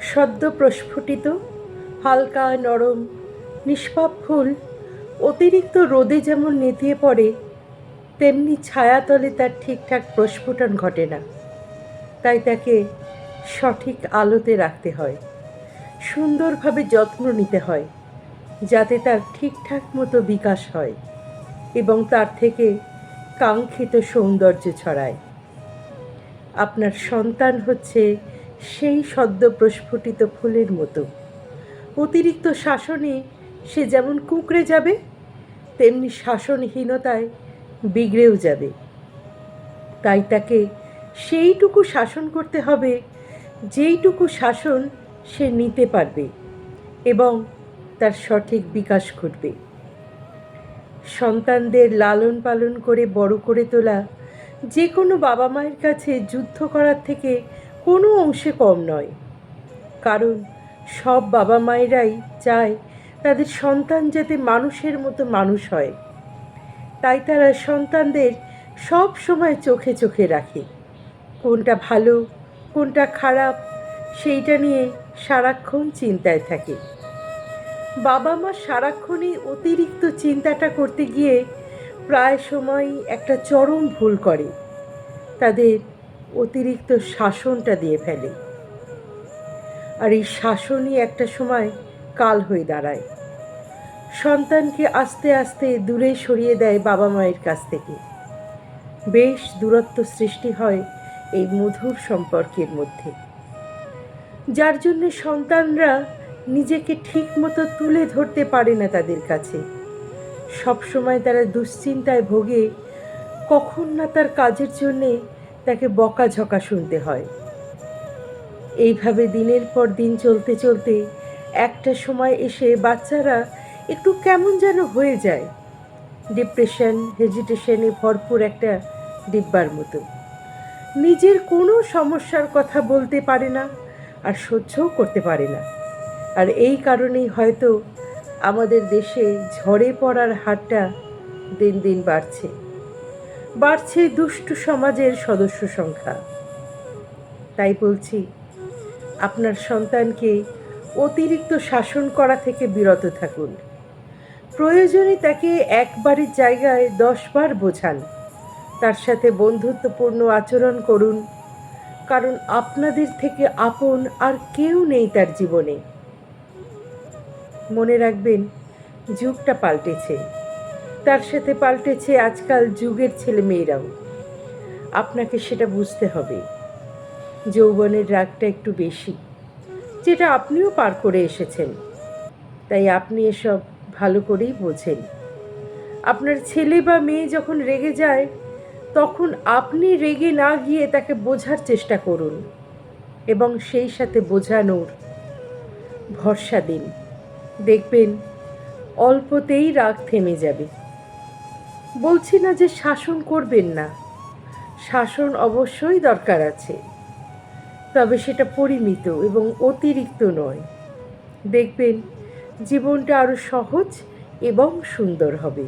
সদ্য প্রস্ফুটিত হালকা নরম নিষ্পাপ ফুল অতিরিক্ত রোদে যেমন নেতিয়ে পড়ে, তেমনি ছায়াতলে তার ঠিকঠাক প্রস্ফুটন ঘটে না। তাই তাকে সঠিক আলোতে রাখতে হয়, সুন্দরভাবে যত্ন নিতে হয়, যাতে তার ঠিকঠাক মতো বিকাশ হয় এবং তার থেকে কাঙ্ক্ষিত সৌন্দর্য ছড়ায়। আপনার সন্তান হচ্ছে সেই সদ্য প্রস্ফুটিত ফুলের মতো। অতিরিক্ত শাসনে সে যেমন কুঁকড়ে যাবে, তেমনি শাসনহীনতায় বিগড়েও যাবে। তাই তাকে সেইটুকু শাসন করতে হবে যেইটুকু শাসন সে নিতে পারবে এবং তার সঠিক বিকাশ ঘটবে। সন্তানদের লালন পালন করে বড় করে তোলা যে কোনো বাবা মায়ের কাছে যুদ্ধ করার থেকে কোনো অংশে কম নয়। কারণ সব বাবা মায়েরাই চায় তাদের সন্তান যাতে মানুষের মতো মানুষ হয়। তাই তারা সন্তানদের সব সময় চোখে চোখে রাখে। কোনটা ভালো কোনটা খারাপ সেইটা নিয়ে সারাক্ষণ চিন্তায় থাকে। বাবা মা সারাক্ষণই অতিরিক্ত চিন্তাটা করতে গিয়ে প্রায় সময়ই একটা চরম ভুল করে, তাদের অতিরিক্ত শাসনটা দিয়ে ফেলে। আর এই শাসনই একটা সময় কাল হয়ে দাঁড়ায়, সন্তানকে আস্তে আস্তে দূরে সরিয়ে দেয় বাবা মায়ের কাছ থেকে। বেশ দূরত্ব সৃষ্টি হয় এই মধুর সম্পর্কের মধ্যে, যার জন্য সন্তানরা নিজেকে ঠিক মতো তুলে ধরতে পারে না তাদের কাছে। সবসময় তারা দুশ্চিন্তায় ভোগে, কখন না তার কাজের জন্যে তাকে বকাঝকা শুনতে হয়। এইভাবে দিনের পর দিন চলতে চলতে একটা সময় এসে বাচ্চারা একটু কেমন যেন হয়ে যায়, ডিপ্রেশন হেজিটেশনে ভরপুর একটা ডিব্বার মতো। নিজের কোনো সমস্যার কথা বলতে পারে না আর সহ্যও করতে পারে না। আর এই কারণেই হয়তো আমাদের দেশে ঝরে পড়ার হারটা দিন দিন বাড়ছে দুষ্টু সমাজের সদস্য সংখ্যা। তাই বলছি, আপনার সন্তানকে অতিরিক্ত শাসন করা থেকে বিরত থাকুন। প্রয়োজনে তাকে একবারের জায়গায় 10 বার বোঝান, তার সাথে বন্ধুত্বপূর্ণ আচরণ করুন। কারণ আপনাদের থেকে আপন আর কেউ নেই তার জীবনে। মনে রাখবেন, যুগটা পাল্টেছে, তার সাথে পাল্টেছে আজকাল যুগের ছেলে মেয়েরাও। আপনাকে সেটা বুঝতে হবে। যৌবনের রাগটা একটু বেশি, যেটা আপনিও পার করে এসেছেন, তাই আপনি এসব ভালো করেই বোঝেন। আপনার ছেলে বা মেয়ে যখন রেগে যায়, তখন আপনি রেগে না গিয়ে তাকে বোঝার চেষ্টা করুন এবং সেই সাথে বোঝানোর ভরসা দিন। দেখবেন অল্পতেই রাগ থেমে যাবে। বলছি না যে শাসন করবেন না, শাসন অবশ্যই দরকার আছে, তবে সেটা পরিমিত এবং অতিরিক্ত নয়। দেখবেন জীবনটা আরো সহজ এবং সুন্দর হবে।